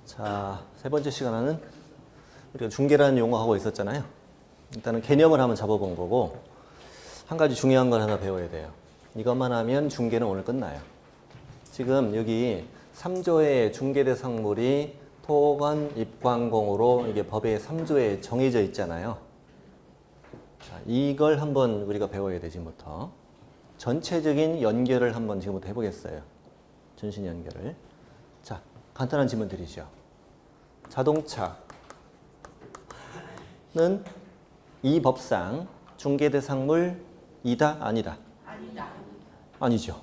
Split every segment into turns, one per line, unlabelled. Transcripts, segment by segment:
자, 세 번째 시간에는 우리가 중개라는 용어 하고 있었잖아요. 일단은 개념을 한번 잡아본 거고, 한 가지 중요한 걸 하나 배워야 돼요. 이것만 하면 중개는 오늘 끝나요. 지금 여기 3조의 중개대상물이 토건, 입관공으로 이게 법의 3조에 정해져 있잖아요. 자, 이걸 한번 우리가 배워야 돼, 지금부터. 전체적인 연결을 한번 지금부터 해보겠어요. 전신 연결을. 자, 간단한 질문 드리죠. 자동차는 이 법상 중개대상물이다, 아니다?
아니다.
아니죠.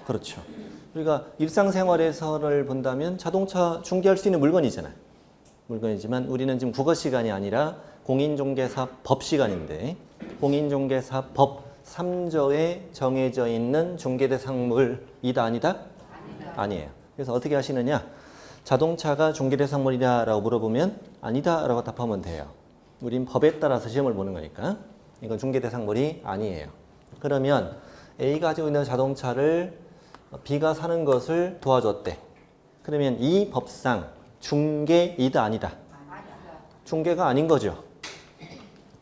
그렇죠. 우리가 일상생활에서를 본다면 자동차 중개할 수 있는 물건이잖아요. 물건이지만 우리는 지금 국어 시간이 아니라 공인중개사법 시간인데, 공인중개사법 3조에 정해져 있는 중개대상물이다, 아니다?
아니다.
아니에요. 그래서 어떻게 하시느냐? 자동차가 중개대상물이냐라고 물어보면 아니다라고 답하면 돼요. 우린 법에 따라서 시험을 보는 거니까 이건 중개대상물이 아니에요. 그러면 A가 가지고 있는 자동차를 B가 사는 것을 도와줬대. 그러면 이 법상 중개이다, 아니다? 중개가 아닌 거죠.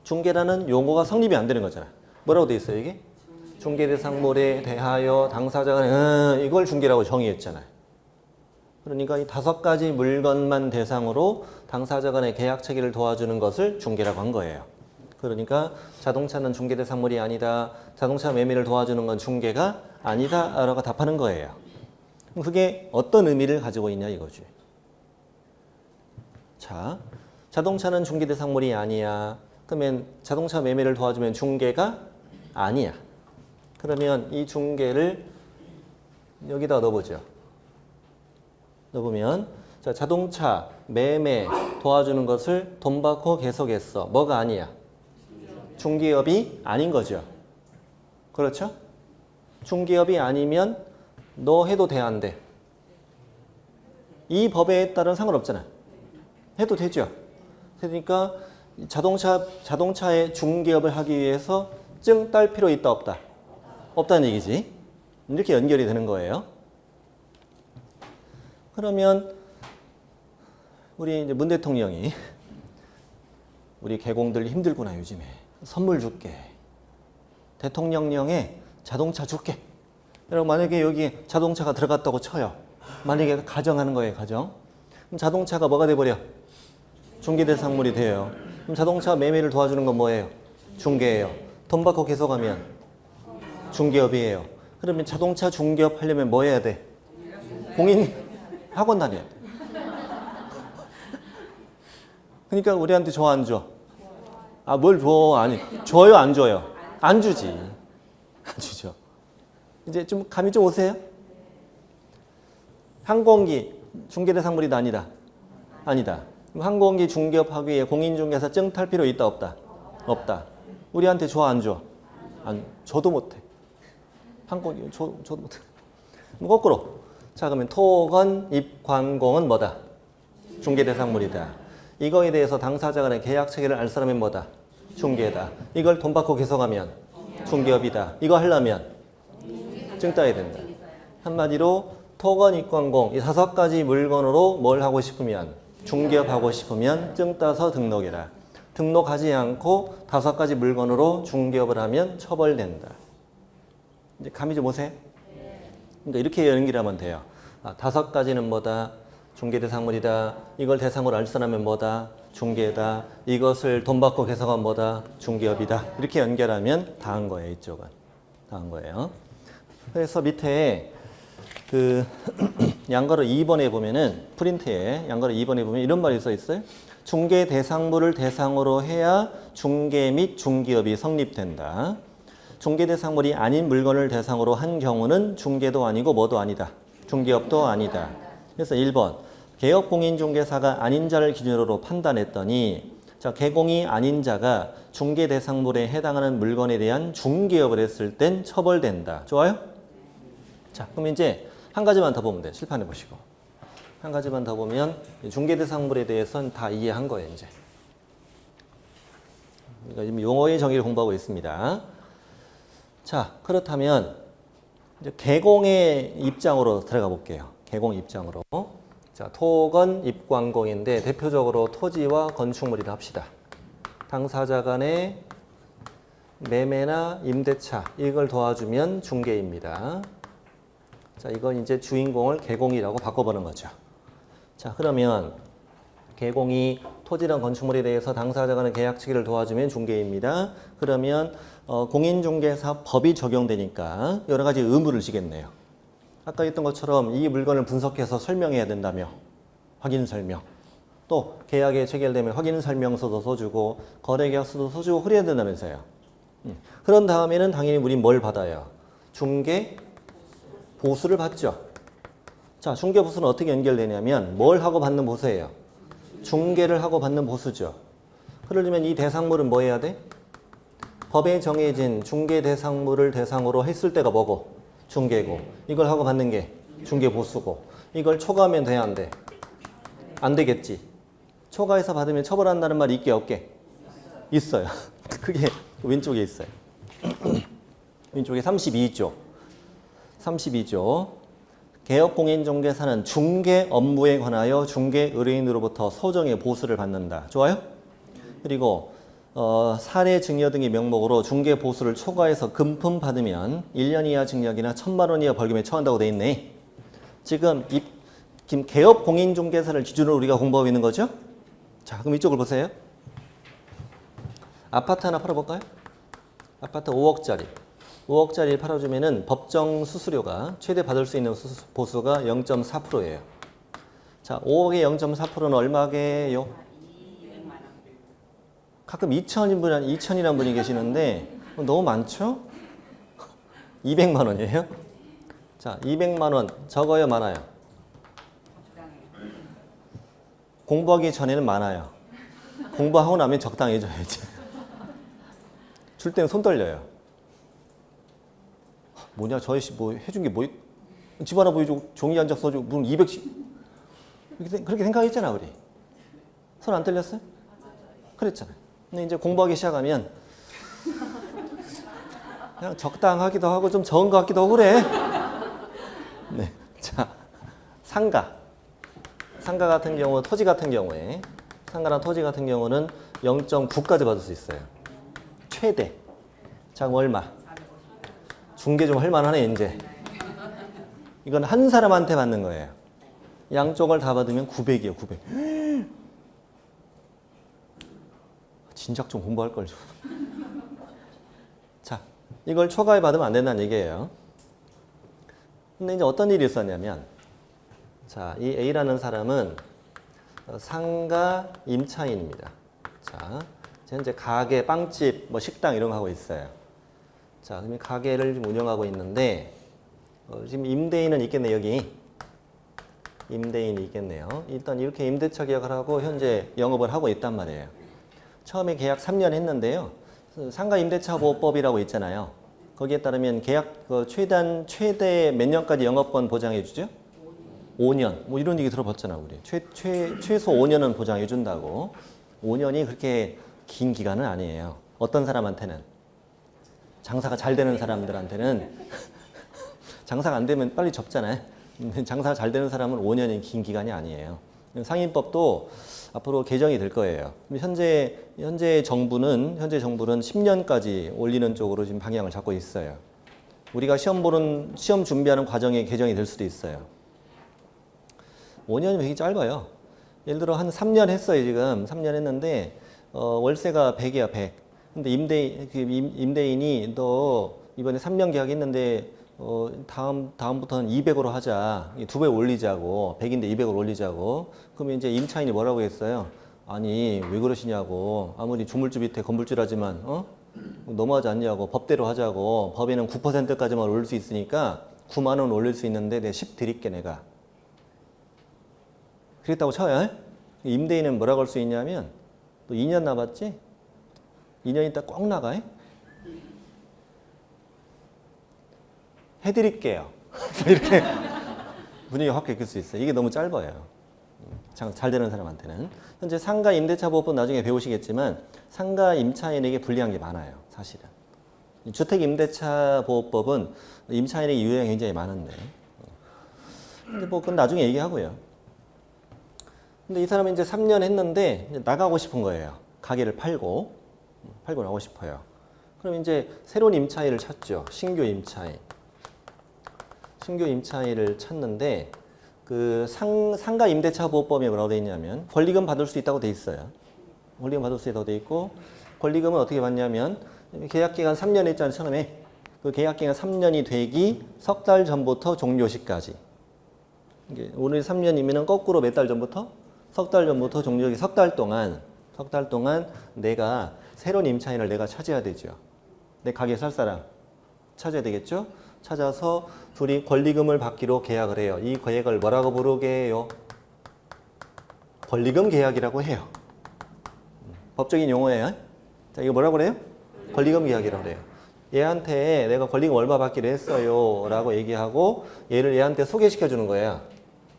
중개라는 용어가 성립이 안 되는 거잖아. 뭐라고 돼 있어요, 이게? 중개대상물에 대하여 당사자가 이걸 중개라고 정의했잖아요. 그러니까 이 5가지 물건만 대상으로 당사자 간의 계약 체계를 도와주는 것을 중개라고 한 거예요. 그러니까 자동차는 중개대상물이 아니다, 자동차 매매를 도와주는 건 중개가 아니다 라고 답하는 거예요. 그게 어떤 의미를 가지고 있냐 이거지. 자, 자동차는 중개대상물이 아니야. 그러면 자동차 매매를 도와주면 중개가 아니야. 그러면 이 중개를 여기다 넣어보죠. 넣어보면 자, 자동차 매매 도와주는 것을 돈 받고 계속했어. 뭐가 아니야? 중개업이 아닌 거죠. 그렇죠? 중개업이 아니면 너 해도 돼, 안 돼? 이 법에 따른 상관없잖아. 해도 되죠. 그러니까 자동차의 중개업을 하기 위해서 증 딸 필요 있다, 없다? 없다는 얘기지. 이렇게 연결이 되는 거예요. 그러면 우리 이제 문 대통령이 우리 개공들 힘들구나 요즘에. 선물 줄게. 대통령령에 자동차 줄게. 여러분 만약에 여기 자동차가 들어갔다고 쳐요. 만약에 가정하는 거예요, 가정. 그럼 자동차가 뭐가 돼버려? 중개대상물이 돼요. 그럼 자동차 매매를 도와주는 건 뭐예요? 중개예요. 돈 받고 계속하면 중개업이에요. 그러면 자동차 중개업 하려면 뭐 해야 돼? 공인 학원 다녀야 돼. 그러니까 우리한테 줘, 안 줘? 아, 뭘 줘? 아니, 줘요, 안 줘요? 안 주지. 안 주죠. 이제 좀 감이 좀 오세요? 항공기 중개대상물이다, 아니다? 아니다. 그럼 항공기 중개업하기 위해 공인중개사 증 탈 필요 있다, 없다? 없다. 우리한테 줘, 안 줘? 안, 줘도 못해. 항공기 줘도 못해. 거꾸로. 자, 그러면 토건, 입관공은 뭐다? 중개대상물이다. 이거에 대해서 당사자 간의 계약 체계를 알 사람은 뭐다? 중개다. 이걸 돈 받고 계속하면 중개업이다. 이거 하려면 증 따야 된다. 한마디로 토건, 입관공 이 5가지 물건으로 뭘 하고 싶으면 중개업 하고 싶으면 증 따서 등록해라. 등록하지 않고 5가지 물건으로 중개업을 하면 처벌된다. 이제 감이 좀 오세요? 그러니까 이렇게 연결하면 돼요. 아, 5가지는 뭐다? 중개대상물이다. 이걸 대상으로 알 사람은 뭐다? 중개다. 이것을 돈 받고 계속하면 뭐다? 중개업이다. 이렇게 연결하면 다 한 거예요. 이쪽은 다 한 거예요. 그래서 밑에 그 양가로 2번에 보면은 프린트에 양가로 2번에 보면 이런 말이 써 있어요. 중개대상물을 대상으로 해야 중개 및 중개업이 성립된다. 중개대상물이 아닌 물건을 대상으로 한 경우는 중개도 아니고 뭐도 아니다. 중개업도 아니다. 그래서 1번 개업공인중개사가 아닌 자를 기준으로 판단했더니 자, 개공이 아닌 자가 중개대상물에 해당하는 물건에 대한 중개업을 했을 땐 처벌된다. 좋아요? 자, 그럼 이제 한 가지만 더 보면 돼. 칠판해 보시고. 한 가지만 더 보면 중개대상물에 대해서는 다 이해한 거예요. 이제. 그러니까 지금 용어의 정의를 공부하고 있습니다. 자, 그렇다면 이제 개공의 입장으로 들어가 볼게요. 개공 입장으로. 자, 토건 입광공인데 대표적으로 토지와 건축물이라 합시다. 당사자 간의 매매나 임대차 이걸 도와주면 중개입니다. 자, 이건 이제 주인공을 개공이라고 바꿔보는 거죠. 자, 그러면 개공이 토지랑 건축물에 대해서 당사자 간의 계약 체결을 도와주면 중개입니다. 그러면 공인중개사 법이 적용되니까 여러 가지 의무를 지겠네요. 아까 했던 것처럼 이 물건을 분석해서 설명해야 된다며 확인 설명. 또 계약에 체결되면 확인 설명서도 써주고 거래계약서도 써주고 그래야 된다면서요. 그런 다음에는 당연히 우린 뭘 받아요? 중개 보수를 받죠. 자, 중개 보수는 어떻게 연결되냐면 뭘 하고 받는 보수예요? 중개를 하고 받는 보수죠. 그러려면 이 대상물은 뭐 해야 돼? 법에 정해진 중개 대상물을 대상으로 했을 때가 뭐고? 중개고. 이걸 하고 받는 게 중개 보수고. 이걸 초과하면 돼야 안 돼? 안 되겠지. 초과해서 받으면 처벌한다는 말이 있게 없게? 있어요. 그게 왼쪽에 있어요. 왼쪽에 32조. 32조. 개업공인중개사는 중개 업무에 관하여 중개 의뢰인으로부터 소정의 보수를 받는다. 좋아요? 그리고 사례 증여 등의 명목으로 중개 보수를 초과해서 금품 받으면 1년 이하 징역이나 1,000만 원 이하 벌금에 처한다고 돼 있네. 지금 개업공인중개사를 기준으로 우리가 공부하고 있는 거죠? 자, 그럼 이쪽을 보세요. 아파트 하나 팔아볼까요? 아파트 5억짜리. 5억짜리 팔아주면은 법정 수수료가 최대 받을 수 있는 보수가 0.4%예요. 자, 5억에 0.4%는 얼마게요? 가끔 2천이라는 분이 계시는데 너무 많죠? 200만 원이에요? 자, 200만 원 적어요, 많아요? 공부하기 전에는 많아요. 공부하고 나면 적당해져야지. 줄 때는 손 떨려요. 뭐냐, 저 아저씨 뭐 해준 게 뭐, 집 하나 보여주고 종이 한 장 써주고 무슨 200씩 그렇게 생각했잖아, 우리. 손 안 떨렸어요? 그랬잖아요. 근데 이제 공부하기 시작하면 그냥 적당하기도 하고 좀 적은 것 같기도 하고 그래. 네, 자, 상가 같은 경우, 토지 같은 경우에 상가랑 토지 같은 경우는 0.9까지 받을 수 있어요. 최대. 자, 얼마? 중개 좀 할만하네, 이제. 이건 한 사람한테 받는 거예요. 양쪽을 다 받으면 900이에요, 900. 진작 좀 공부할 걸 좀. 자, 이걸 초과해 받으면 안 된다는 얘기예요. 근데 이제 어떤 일이 있었냐면, 자, 이 A라는 사람은 상가 임차인입니다. 자, 현재 가게, 빵집, 뭐 식당 이런 거 하고 있어요. 자, 그러면 가게를 좀 운영하고 있는데 지금 임대인은 있겠네, 여기. 임대인이 있겠네요. 일단 이렇게 임대차 계약을 하고 현재 영업을 하고 있단 말이에요. 처음에 계약 3년 했는데요. 상가 임대차 보호법이라고 있잖아요. 거기에 따르면 계약 최대 몇 년까지 영업권 보장해 주죠? 5년. 뭐 이런 얘기 들어봤잖아, 우리. 최소 5년은 보장해 준다고. 5년이 그렇게 긴 기간은 아니에요. 어떤 사람한테는. 장사가 잘 되는 사람들한테는 장사가 안 되면 빨리 접잖아요. 장사가 잘 되는 사람은 5년이 긴 기간이 아니에요. 상인법도 앞으로 개정이 될 거예요. 현재 정부는 10년까지 올리는 쪽으로 지금 방향을 잡고 있어요. 우리가 시험 준비하는 과정에 개정이 될 수도 있어요. 5년이면 되게 짧아요. 예를 들어 한 3년 했어요, 지금. 3년 했는데 월세가 100이야, 100. 근데 임대인이 너 이번에 3년 계약했는데 다음부터는 200으로 하자. 2배 올리자고. 100인데 200으로 올리자고. 그러면 이제 임차인이 뭐라고 했어요? 아니, 왜 그러시냐고. 아무리 주물주 밑에 건물주라지만 너무하지 않냐고. 법대로 하자고. 법에는 9%까지만 올릴 수 있으니까 9만 원 올릴 수 있는데 내가 10 드릴게, 내가. 그랬다고 쳐요. 임대인은 뭐라고 할 수 있냐면 또 2년 남았지? 2년 있다 꼭 나가. 해드릴게요. 이렇게 분위기가 확 바뀔 수 있어요. 이게 너무 짧아요. 잘 되는 사람한테는. 현재 상가 임대차 보호법 나중에 배우시겠지만 상가 임차인에게 불리한 게 많아요, 사실은. 주택 임대차 보호법은 임차인에게 유효한 게 굉장히 많은데. 근데 뭐 그건 나중에 얘기하고요. 근데 이 사람은 이제 3년 했는데 이제 나가고 싶은 거예요. 가게를 팔고 나가고 싶어요. 그럼 이제 새로운 임차인을 찾죠. 신규 임차인. 신규 임차인을 찾는데 그 상가 임대차 보호법에 뭐라고 돼 있냐면 권리금 받을 수 있다고 돼 있어요. 권리금 받을 수 있다고 돼 있고 권리금은 어떻게 받냐면 계약 기간 3년 했잖아요. 처음에. 그 계약 기간 3년이 되기 석 달 전부터 종료 시까지. 오늘 3년이면은 거꾸로 몇 달 전부터? 석 달 전부터 종료기 석 달 동안 내가 새로운 임차인을 내가 찾아야 되죠. 내 가게 살 사람 찾아야 되겠죠? 찾아서 둘이 권리금을 받기로 계약을 해요. 이 계약을 뭐라고 부르게 해요? 권리금 계약이라고 해요. 법적인 용어예요. 자, 이거 뭐라고 그래요? 권리금 계약이라고 그래요. 얘한테 내가 권리금 얼마 받기로 했어요 라고 얘기하고 얘를 얘한테 소개시켜 주는 거야.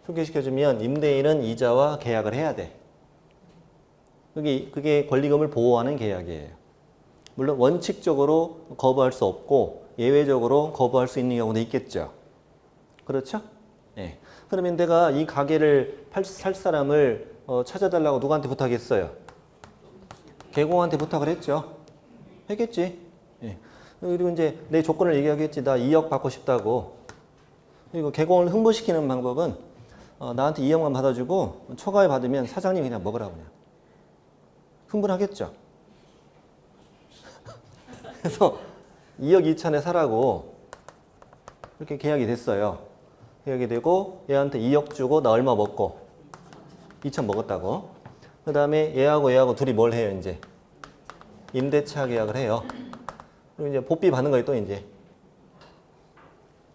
소개시켜주면 임대인은 이자와 계약을 해야 돼. 그게 권리금을 보호하는 계약이에요. 물론 원칙적으로 거부할 수 없고 예외적으로 거부할 수 있는 경우도 있겠죠. 그렇죠? 네. 그러면 내가 이 가게를 살 사람을 찾아달라고 누구한테 부탁했어요? 개공한테 부탁을 했죠. 했겠지. 네. 그리고 이제 내 조건을 얘기하겠지. 나 2억 받고 싶다고. 그리고 개공을 흥분시키는 방법은 나한테 2억만 받아주고 초과에 받으면 사장님이 그냥 먹으라고 그냥. 흥분하겠죠. 그래서 2억 2천에 사라고 이렇게 계약이 됐어요. 계약이 되고 얘한테 2억 주고 나 얼마 먹고 2천 먹었다고. 그 다음에 얘하고 둘이 뭘 해요 이제? 임대차 계약을 해요. 그리고 이제 복비 받는 거예요 또 이제.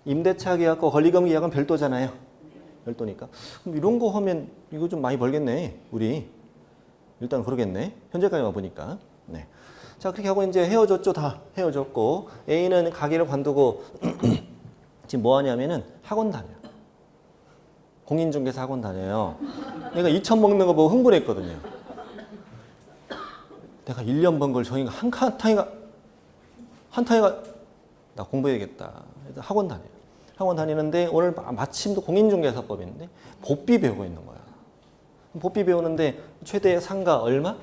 임대차 계약과 권리금 계약은 별도잖아요. 별도니까. 그럼 이런 거 하면 이거 좀 많이 벌겠네 우리. 일단 그러겠네. 현재까지만 보니까. 네. 자, 그렇게 하고 이제 헤어졌죠. 다 헤어졌고 A는 가게를 관두고 지금 뭐 하냐면은 학원 다녀요. 공인중개사 학원 다녀요. 내가 2천 먹는 거 보고 흥분했거든요. 내가 1년 번 걸 저희가 한 타이가 나 공부해야겠다. 그래서 학원 다녀요. 학원 다니는데 오늘 마침 또 공인중개사법인데 복비 배우고 있는 거야. 복비 배우는데 최대 상가 얼마?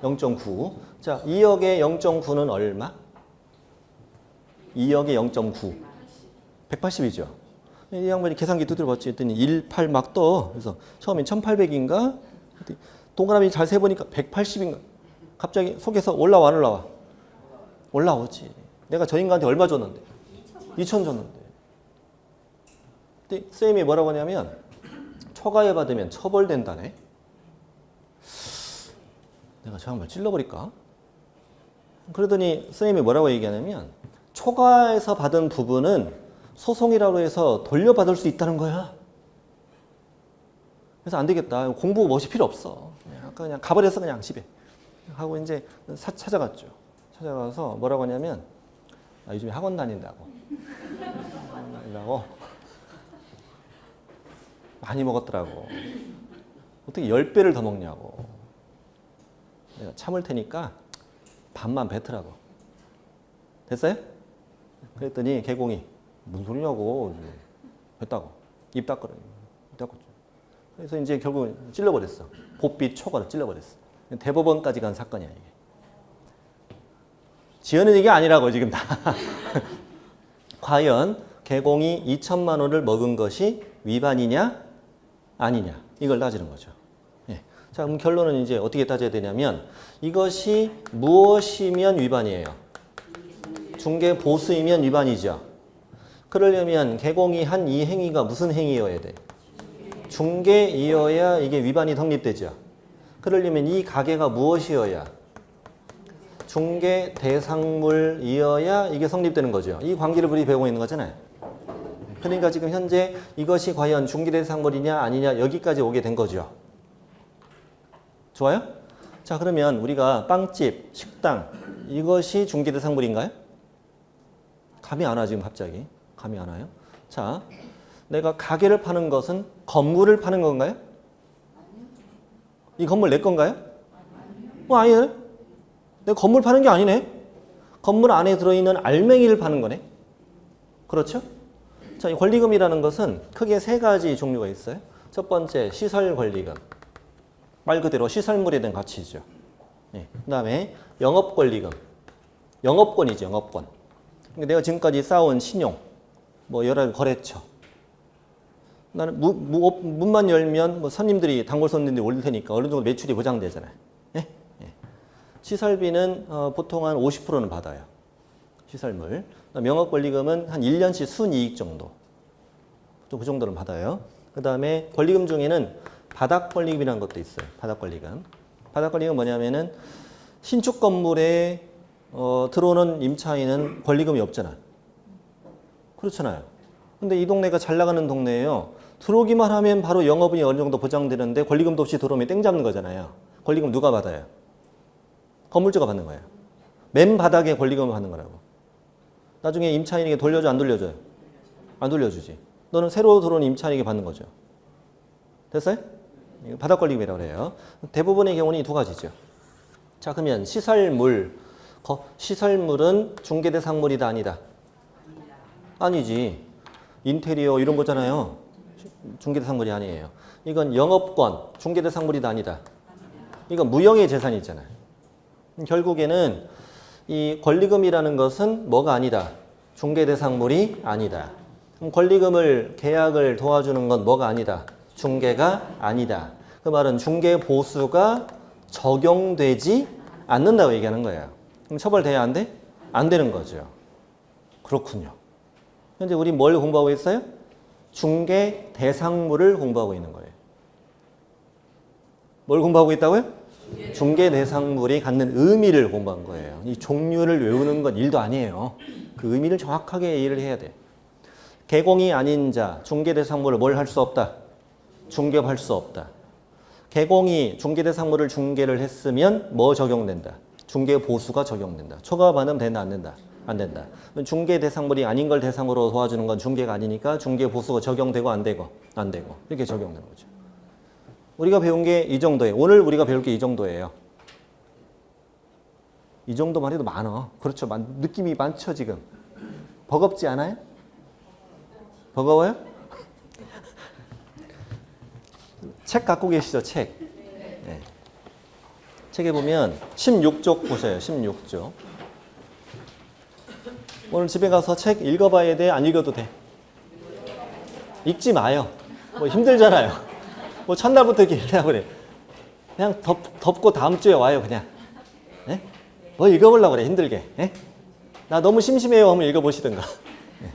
0.9. 자, 2억에 0.9는 얼마? 2억에 0.9. 180이죠. 이 양반이 계산기 두드려 봤지 했더니 18 막 떠. 그래서 처음엔 1800인가? 동그라미 잘 세보니까 180인가? 갑자기 속에서 올라와 안 올라와? 올라오지. 내가 저 인간한테 얼마 줬는데? 2천 줬는데. 근데 쌤이 뭐라고 하냐면 초과해 받으면 처벌된다네. 내가 저 한번 찔러버릴까? 그러더니 선생님이 뭐라고 얘기하냐면 초과해서 받은 부분은 소송이라고 해서 돌려받을 수 있다는 거야. 그래서 안 되겠다. 공부 멋이 필요 없어. 그냥 가버렸어 그냥 집에. 하고 이제 찾아갔죠. 찾아가서 뭐라고 하냐면 요즘에 학원 다닌다고. 많이 먹었더라고. 어떻게 10배를 더 먹냐고. 내가 참을 테니까 반만 뱉으라고. 됐어요? 그랬더니 개공이 무슨 소리냐고. 뱉다고. 입 닦으라고. 그래서 이제 결국 찔러버렸어. 복비 초과를 찔러버렸어. 대법원까지 간 사건이야 이게. 지어낸 얘기 아니라고 지금 다. 과연 개공이 2천만 원을 먹은 것이 위반이냐 아니냐 이걸 따지는 거죠. 예. 자, 그럼 결론은 이제 어떻게 따져야 되냐면 이것이 무엇이면 위반이에요? 중개 보수이면 위반이죠. 그러려면 개공이 한 이 행위가 무슨 행위여야 돼? 중개이어야 이게 위반이 성립되죠. 그러려면 이 가게가 무엇이어야? 중개 대상물이어야 이게 성립되는 거죠. 이 관계를 우리 배우고 있는 거잖아요. 그러니까 지금 현재 이것이 과연 중개 대상물이냐 아니냐 여기까지 오게 된 거죠. 좋아요? 자, 그러면 우리가 빵집, 식당 이것이 중개 대상물인가요? 감이 안 와 지금 갑자기. 감이 안 와요? 자, 내가 가게를 파는 것은 건물을 파는 건가요? 이 건물 내 건가요? 아니에요. 내가 건물 파는 게 아니네. 건물 안에 들어있는 알맹이를 파는 거네. 그렇죠? 자, 이 권리금이라는 것은 크게 세 가지 종류가 있어요. 첫 번째 시설 권리금. 말 그대로 시설물에 대한 가치죠. 네. 그 다음에 영업 권리금. 영업권이죠, 영업권. 그러니까 내가 지금까지 쌓아온 신용, 뭐 여러 거래처. 나는 문만 열면 뭐 손님들이 단골 손님들이 올 테니까 어느 정도 매출이 보장되잖아요. 네? 네. 시설비는 보통 한 50%는 받아요. 시설물. 영업 권리금은 한 1년치 순이익 정도. 또 그 정도는 받아요. 그 다음에 권리금 중에는 바닥 권리금이라는 것도 있어요. 바닥 권리금. 바닥 권리금은 뭐냐면은 신축 건물에 들어오는 임차인은 권리금이 없잖아. 그렇잖아요. 근데 이 동네가 잘 나가는 동네예요. 들어오기만 하면 바로 영업이 어느 정도 보장되는데 권리금도 없이 들어오면 땡 잡는 거잖아요. 권리금 누가 받아요? 건물주가 받는 거예요. 맨 바닥에 권리금을 받는 거라고. 나중에 임차인에게 돌려줘, 안 돌려줘요? 안 돌려주지. 너는 새로 들어온 임차인에게 받는 거죠. 됐어요? 바닥 권리금이라고 해요. 대부분의 경우는 이 두 가지죠. 자, 그러면 시설물. 시설물은 중개대상물이다, 아니다? 아니지. 인테리어 이런 거잖아요. 중개대상물이 아니에요. 이건 영업권, 중개대상물이다, 아니다? 이건 무형의 재산이잖아요. 결국에는 이 권리금이라는 것은 뭐가 아니다? 중개대상물이 아니다. 그럼 권리금을 계약을 도와주는 건 뭐가 아니다? 중개가 아니다. 그 말은 중개 보수가 적용되지 않는다고 얘기하는 거예요. 그럼 처벌돼야 안 돼? 안 되는 거죠. 그렇군요. 현재 우리 뭘 공부하고 있어요? 중개 대상물을 공부하고 있는 거예요. 뭘 공부하고 있다고요? 중개 대상물이 갖는 의미를 공부한 거예요. 이 종류를 외우는 건 일도 아니에요. 그 의미를 정확하게 이해를 해야 돼. 개공이 아닌 자, 중개 대상물을 뭘 할 수 없다? 중개할 수 없다. 개공이 중개 대상물을 중개를 했으면 뭐 적용된다? 중개 보수가 적용된다. 초과 반응 된다, 안 된다? 안 된다. 중개 대상물이 아닌 걸 대상으로 도와주는 건 중개가 아니니까 중개 보수가 적용되고 안 되고 안 되고 이렇게 적용되는 거죠. 우리가 배운 게 이 정도예요. 오늘 우리가 배울 게 이 정도예요. 이 정도만 해도 많아. 그렇죠. 느낌이 많죠, 지금. 버겁지 않아요? 버거워요? 책 갖고 계시죠, 책. 네. 책에 보면 16쪽 보세요. 16쪽. 오늘 집에 가서 책 읽어봐야 돼? 안 읽어도 돼? 읽지 마요. 뭐 힘들잖아요. 뭐 첫날부터 이렇게 읽으려고 그래. 그냥 덮고 다음 주에 와요, 그냥. 네? 뭐 읽어보려고 그래, 힘들게. 네? 나 너무 심심해요 하면 읽어보시든가. 네.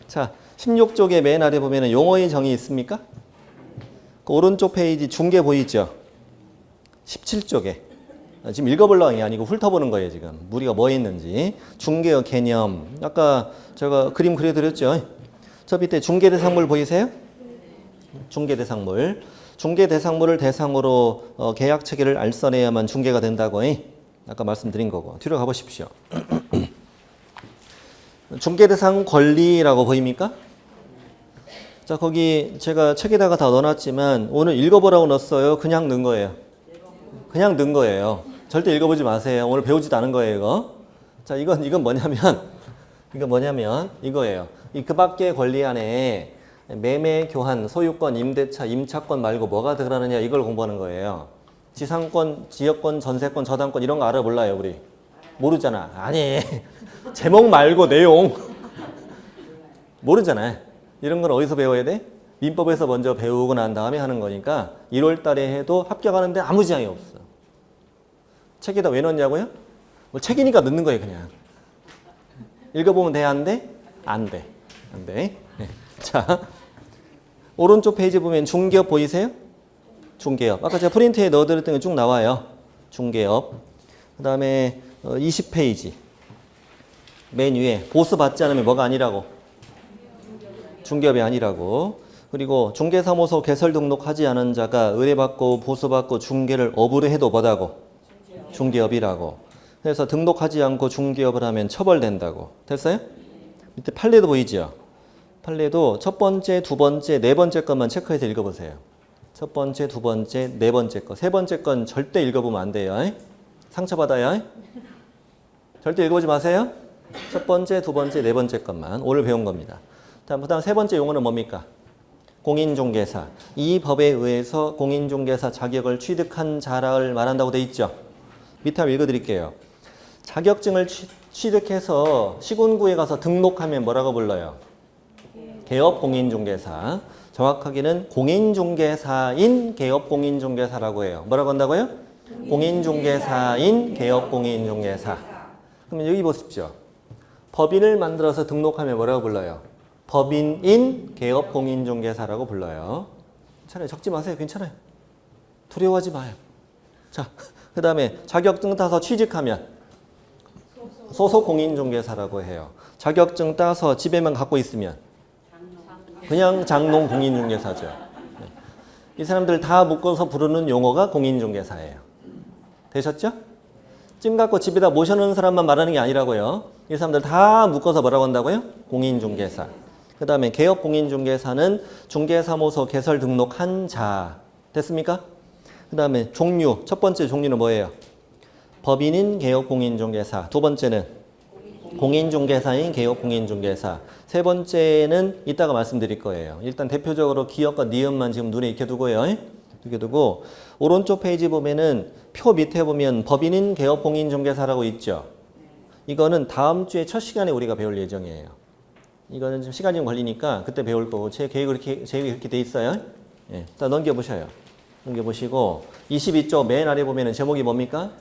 자, 16쪽의 맨 아래 보면 용어의 정의 있습니까? 그 오른쪽 페이지 중개 보이죠? 17쪽에. 지금 읽어보려고 한 게 아니고 훑어보는 거예요, 지금. 우리가 뭐 했는지. 중개의 개념. 아까 제가 그림 그려드렸죠? 저 밑에 중개대상물 보이세요? 중개대상물. 중개대상물을 대상으로 계약 체계를 알선해야만 중개가 된다고 아까 말씀드린 거고. 뒤로 가보십시오. 중개대상 권리라고 보입니까? 자, 거기 제가 책에다가 다 넣어놨지만 오늘 읽어보라고 넣었어요? 그냥 넣은 거예요? 그냥 넣은 거예요. 절대 읽어보지 마세요. 오늘 배우지도 않은 거예요, 이거. 자, 이건 뭐냐면 이거예요. 그 밖의 권리 안에 매매, 교환, 소유권, 임대차, 임차권 말고 뭐가 들어가느냐 이걸 공부하는 거예요. 지상권, 지역권, 전세권, 저당권 이런 거 알아 몰라요, 우리? 모르잖아. 아니, 제목 말고 내용. 모르잖아요. 이런 건 어디서 배워야 돼? 민법에서 먼저 배우고 난 다음에 하는 거니까 1월 달에 해도 합격하는데 아무 지장이 없어. 책에다 왜 넣냐고요? 뭐 책이니까 넣는 거예요, 그냥. 읽어보면 돼, 안 돼? 안 돼. 안 돼. 네. 자, 오른쪽 페이지 보면 중개업 보이세요? 중개업. 아까 제가 프린트에 넣어드렸던 게 쭉 나와요. 중개업. 그 다음에 20페이지. 맨 위에 보수 받지 않으면 뭐가 아니라고? 중개업이 아니라고. 그리고 중개사무소 개설 등록하지 않은 자가 의뢰받고 보수받고 중개를 업으로 해도 뭐다고? 중개업이라고. 그래서 등록하지 않고 중개업을 하면 처벌된다고. 됐어요? 밑에 판례도 보이죠? 판례도 첫 번째, 두 번째, 네 번째 것만 체크해서 읽어보세요. 첫 번째, 두 번째, 네 번째 것. 세 번째 건 절대 읽어보면 안 돼요. 상처받아요. 절대 읽어보지 마세요. 첫 번째, 두 번째, 네 번째 것만 오늘 배운 겁니다. 다음 세 번째 용어는 뭡니까? 공인중개사. 이 법에 의해서 공인중개사 자격을 취득한 자를 말한다고 돼 있죠. 밑에 한번 읽어드릴게요. 자격증을 취득해서 시군구에 가서 등록하면 뭐라고 불러요? 개업공인중개사. 정확하게는 공인중개사인 개업공인중개사라고 해요. 뭐라고 한다고요? 공인중개사인 개업공인중개사. 그러면 여기 보십시오. 법인을 만들어서 등록하면 뭐라고 불러요? 법인인 개업공인중개사라고 불러요. 괜찮아요. 적지 마세요. 괜찮아요. 두려워하지 마요. 자, 그 다음에 자격증 따서 취직하면 소속공인중개사라고 해요. 자격증 따서 집에만 갖고 있으면 그냥 장롱공인중개사죠. 이 사람들 다 묶어서 부르는 용어가 공인중개사예요. 되셨죠? 찜 갖고 집에다 모셔놓은 사람만 말하는 게 아니라고요. 이 사람들 다 묶어서 뭐라고 한다고요? 공인중개사. 그 다음에 개업공인중개사는 중개사무소 개설 등록한 자. 됐습니까? 그 다음에 종류. 첫 번째 종류는 뭐예요? 법인인 개업공인중개사. 두 번째는 공인중개사인 개업공인중개사. 세 번째는 이따가 말씀드릴 거예요. 일단 대표적으로 기업과 니은만 지금 눈에 익혀두고요. 익혀두고 오른쪽 페이지 보면은 표 밑에 보면 법인인 개업공인중개사라고 있죠. 이거는 다음 주에 첫 시간에 우리가 배울 예정이에요. 이거는 좀 시간이 좀 걸리니까 그때 배울 거고 제 계획이 그렇게 돼 있어요. 예, 일단 넘겨보셔요. 넘겨보시고 22쪽 맨 아래 보면은 제목이 뭡니까?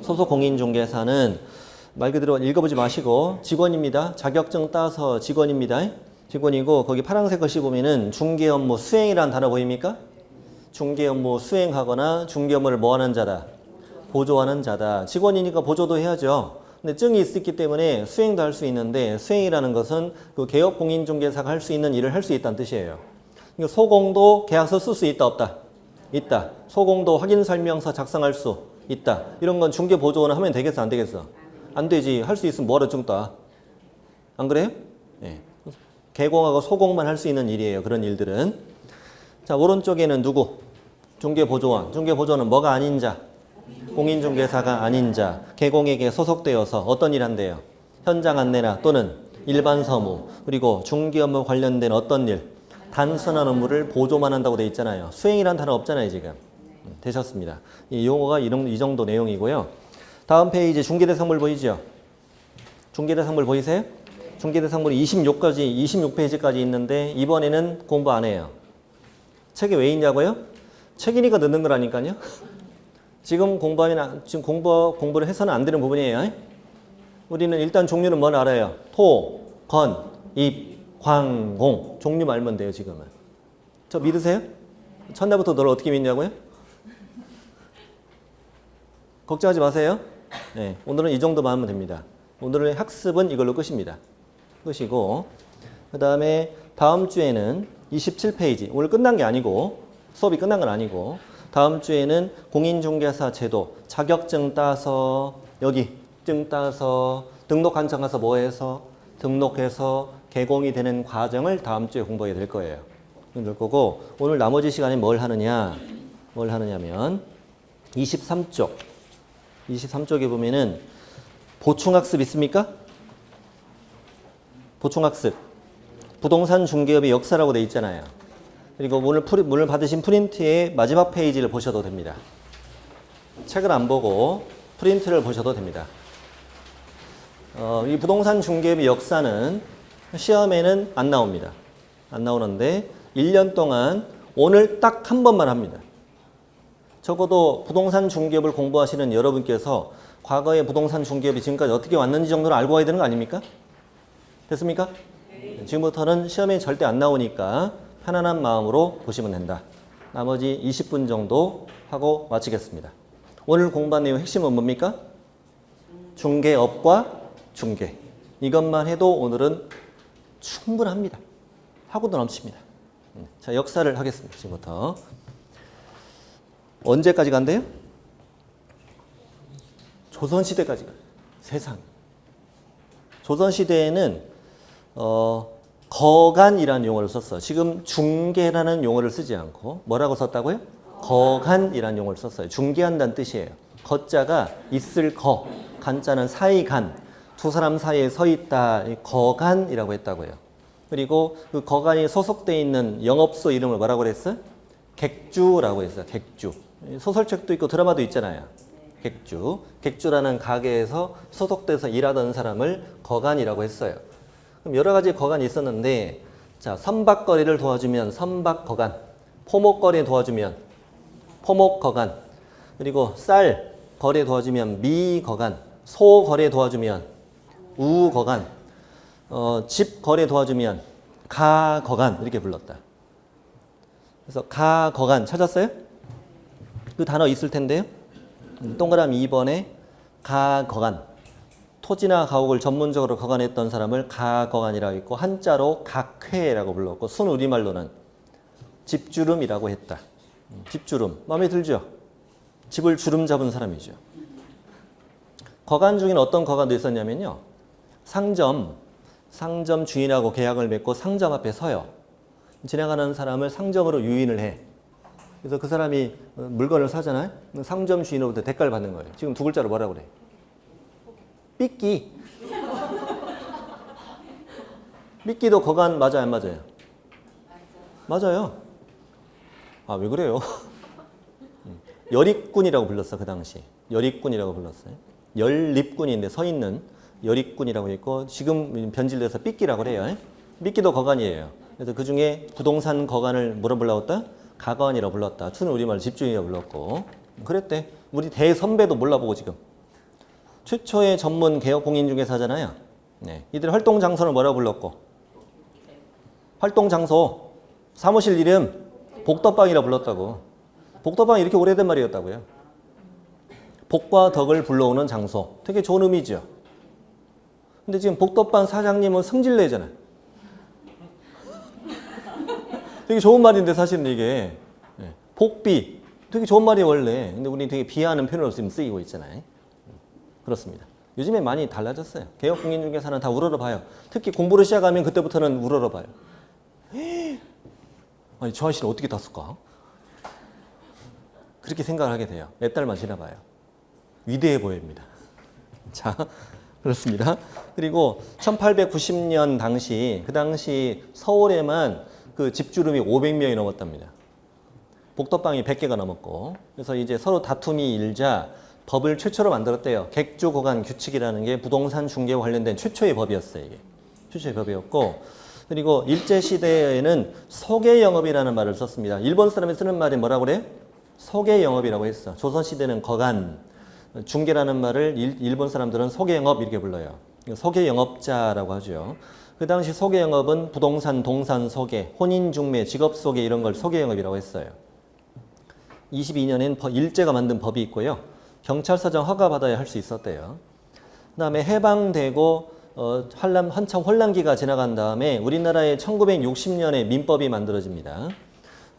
소속공인중개사는 말 그대로 읽어보지 마시고 직원입니다. 자격증 따서 직원입니다. 직원이고 거기 파란색 글씨 보면은 중개업무 수행이라는 단어 보입니까? 중개업무 수행하거나 중개업무를 뭐하는 자다? 보조하는 자다. 직원이니까 보조도 해야죠. 근데 증이 있기 때문에 수행도 할 수 있는데 수행이라는 것은 그 개업공인중개사가 할 수 있는 일을 할 수 있다는 뜻이에요. 그러니까 소공도 계약서 쓸 수 있다 없다? 있다. 소공도 확인설명서 작성할 수 있다. 이런 건 중개보조는 하면 되겠어 안 되겠어? 안 되지. 할 수 있으면 뭐하러 증 따? 안 그래요? 네. 개공하고 소공만 할 수 있는 일이에요. 그런 일들은. 자, 오른쪽에는 누구? 중개보조원. 중개보조원은 뭐가 아닌 자? 공인중개사가 아닌 자. 개공에게 소속되어서 어떤 일 한대요? 현장 안내나 또는 일반 서무 그리고 중개 업무 관련된 어떤 일 단순한 업무를 보조만 한다고 돼 있잖아요. 수행이라는 단어 없잖아요. 지금. 되셨습니다. 이 용어가 이 정도 내용이고요. 다음 페이지 중개대상물 보이죠? 중개대상물 보이세요? 중개대상물이 26페이지까지 있는데 이번에는 공부 안 해요. 책이 왜 있냐고요? 책이니까 넣는 거라니까요. 지금 공부를 해서는 안 되는 부분이에요. 우리는 일단 종류는 뭘 알아요? 토, 건, 입, 광, 공. 종류 알면 돼요, 지금은. 저 믿으세요? 첫날부터 너를 어떻게 믿냐고요? 걱정하지 마세요. 네, 오늘은 이 정도만 하면 됩니다. 오늘의 학습은 이걸로 끝입니다. 끝이고 그 다음에 다음 주에는 27페이지. 오늘 끝난 게 아니고 수업이 끝난 건 아니고 다음 주에는 공인중개사 제도 자격증 따서 여기 증 따서 등록 한창 가서 뭐 해서 등록해서 개공이 되는 과정을 다음 주에 공부하게 될 거예요. 될 거고 오늘 나머지 시간에 뭘 하느냐면 23쪽에 보면은 보충학습 있습니까? 보충학습. 부동산 중개업의 역사라고 돼 있잖아요. 그리고 오늘 받으신 프린트의 마지막 페이지를 보셔도 됩니다. 책을 안 보고 프린트를 보셔도 됩니다. 이 부동산 중개업의 역사는 시험에는 안 나옵니다. 안 나오는데 1년 동안 오늘 딱 한 번만 합니다. 적어도 부동산 중개업을 공부하시는 여러분께서 과거의 부동산 중개업이 지금까지 어떻게 왔는지 정도는 알고 와야 되는 거 아닙니까? 됐습니까? 네. 지금부터는 시험에 절대 안 나오니까 편안한 마음으로 보시면 된다. 나머지 20분 정도 하고 마치겠습니다. 오늘 공부한 내용 핵심은 뭡니까? 중개업과 중개. 이것만 해도 오늘은 충분합니다. 하고도 넘칩니다. 자, 역사를 하겠습니다. 지금부터. 언제까지 간대요? 조선시대까지 가요. 세상. 조선시대에는 거간이라는 용어를 썼어요. 지금 중개라는 용어를 쓰지 않고 뭐라고 썼다고요? 거간이라는 용어를 썼어요. 중개한다는 뜻이에요. 거자가 있을 거, 간자는 사이간, 두 사람 사이에 서 있다. 거간이라고 했다고요. 그리고 그 거간이 소속돼 있는 영업소 이름을 뭐라고 그랬어? 객주라고 했어요. 객주. 소설책도 있고 드라마도 있잖아요. 객주. 객주라는 가게에서 소속돼서 일하던 사람을 거간이라고 했어요. 그럼 여러 가지 거간이 있었는데, 자, 선박거래를 도와주면 선박거간, 포목거래 도와주면 포목거간, 그리고 쌀 거래 도와주면 미거간, 소 거래 도와주면 우거간, 집 거래 도와주면 가거간 이렇게 불렀다. 그래서 가거간 찾았어요? 그 단어 있을 텐데요. 동그라미 2번에 가거간. 토지나 가옥을 전문적으로 거간했던 사람을 가거간이라고 했고 한자로 각회라고 불렀고 순우리말로는 집주름이라고 했다. 집주름. 마음에 들죠? 집을 주름 잡은 사람이죠. 거간 중에는 어떤 거간도 있었냐면요. 상점 주인하고 계약을 맺고 상점 앞에 서요. 지나가는 사람을 상점으로 유인을 해. 그래서 그 사람이 물건을 사잖아요. 상점 주인으로부터 대가를 받는 거예요. 지금 두 글자로 뭐라고 그래? 삐끼. 삐끼도 거간 맞아요, 안 맞아요? 맞아요. 아, 왜 그래요? 여립꾼이라고 불렀어, 그 당시. 여립꾼이라고 불렀어요. 연립꾼인데 서 있는 여립꾼이라고 했고 지금 변질돼서 삐끼라고 그래요. 삐끼도 거간이에요. 그래서 그 중에 부동산 거간을 뭐라 불렀다? 가관이라고 불렀다. 추는 우리말 집주인이라고 불렀고 그랬대. 우리 대선배도 몰라보고 지금. 최초의 전문 개혁 공인중개사 하잖아요. 네. 이들 활동 장소는 뭐라고 불렀고? 활동 장소, 사무실 이름 복덕방이라고 불렀다고. 복덕방이 이렇게 오래된 말이었다고요. 복과 덕을 불러오는 장소. 되게 좋은 의미죠. 근데 지금 복덕방 사장님은 성질내잖아요. 되게 좋은 말인데 사실은 이게 복비 되게 좋은 말이 원래. 근데 우리 되게 비하하는 표현으로 지금 쓰이고 있잖아요. 그렇습니다. 요즘에 많이 달라졌어요. 개혁공인중개사는 다 우러러봐요. 특히 공부를 시작하면 그때부터는 우러러봐요. 아니 저 아저씨는 어떻게 땄을까? 그렇게 생각을 하게 돼요. 몇 달만 지나봐요. 위대해 보입니다. 자, 그렇습니다. 그리고 1890년 당시 그 당시 서울에만 그 집주름이 500명이 넘었답니다. 복덕방이 100개가 넘었고 그래서 이제 서로 다툼이 일자 법을 최초로 만들었대요. 객주거간 규칙이라는 게 부동산 중개와 관련된 최초의 법이었어요. 이게 최초의 법이었고 그리고 일제시대에는 소개영업이라는 말을 썼습니다. 일본 사람이 쓰는 말이 뭐라고 그래? 소개영업이라고 했어. 조선시대는 거간, 중개라는 말을 일본 사람들은 소개영업 이렇게 불러요. 소개영업자라고 하죠. 그 당시 소개영업은 부동산, 동산 소개, 혼인중매, 직업소개 이런 걸 소개영업이라고 했어요. 22년엔 일제가 만든 법이 있고요. 경찰서장 허가받아야 할 수 있었대요. 그 다음에 해방되고 한참 혼란기가 지나간 다음에 우리나라에 1960년에 민법이 만들어집니다.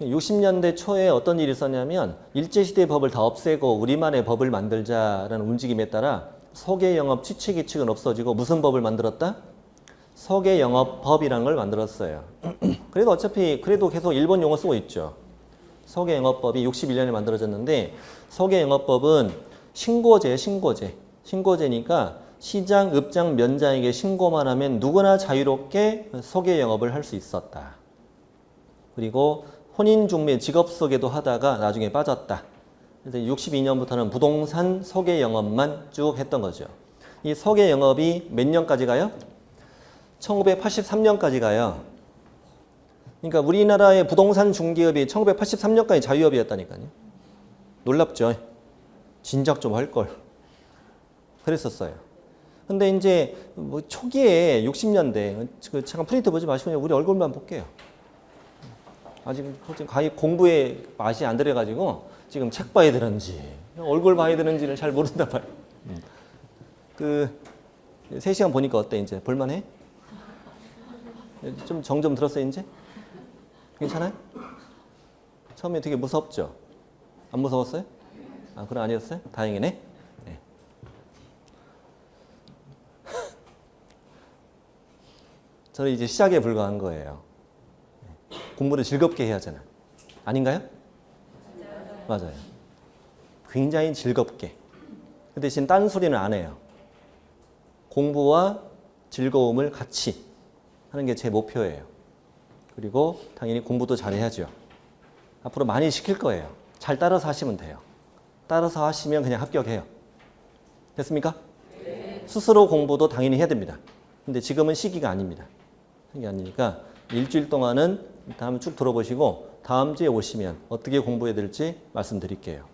60년대 초에 어떤 일이 있었냐면 일제시대 법을 다 없애고 우리만의 법을 만들자라는 움직임에 따라 소개영업 취치규칙은 없어지고 무슨 법을 만들었다? 소개영업법이라는 걸 만들었어요. 그래도 어차피 그래도 계속 일본 용어 쓰고 있죠. 소개영업법이 61년에 만들어졌는데 소개영업법은 신고제니까 시장, 읍장, 면장에게 신고만 하면 누구나 자유롭게 소개영업을 할 수 있었다. 그리고 혼인중매, 직업소개도 하다가 나중에 빠졌다. 그래서 62년부터는 부동산 소개영업만 쭉 했던 거죠. 이 소개영업이 몇 년까지 가요? 1983년까지 가요. 그러니까 우리나라의 부동산 중개업이 1983년까지 자유업이었다니까요. 놀랍죠? 진작 좀 할 걸. 그랬었어요. 근데 이제 뭐 초기에 60년대 잠깐 프린트 보지 마시고 그냥 우리 얼굴만 볼게요. 아직 가히 공부에 맛이 안 들어가지고 지금 책 봐야 되는지 얼굴 봐야 되는지를 잘 모른다 봐요. 그 3시간 보니까 어때 이제 볼만해? 좀 정 좀 들었어요 이제? 괜찮아요? 처음에 되게 무섭죠? 안 무서웠어요? 아 그건 아니었어요? 다행이네. 네. 저는 이제 시작에 불과한 거예요. 공부를 즐겁게 해야 하잖아. 아닌가요? 맞아요. 굉장히 즐겁게. 그 대신 딴소리는 안 해요. 공부와 즐거움을 같이 하는 게 제 목표예요. 그리고 당연히 공부도 잘해야죠. 앞으로 많이 시킬 거예요. 잘 따라서 하시면 돼요. 따라서 하시면 그냥 합격해요. 됐습니까? 네. 스스로 공부도 당연히 해야 됩니다. 근데 지금은 시기가 아닙니다. 시기가 아니니까 일주일 동안은 일단 한번 쭉 들어보시고 다음 주에 오시면 어떻게 공부해야 될지 말씀드릴게요.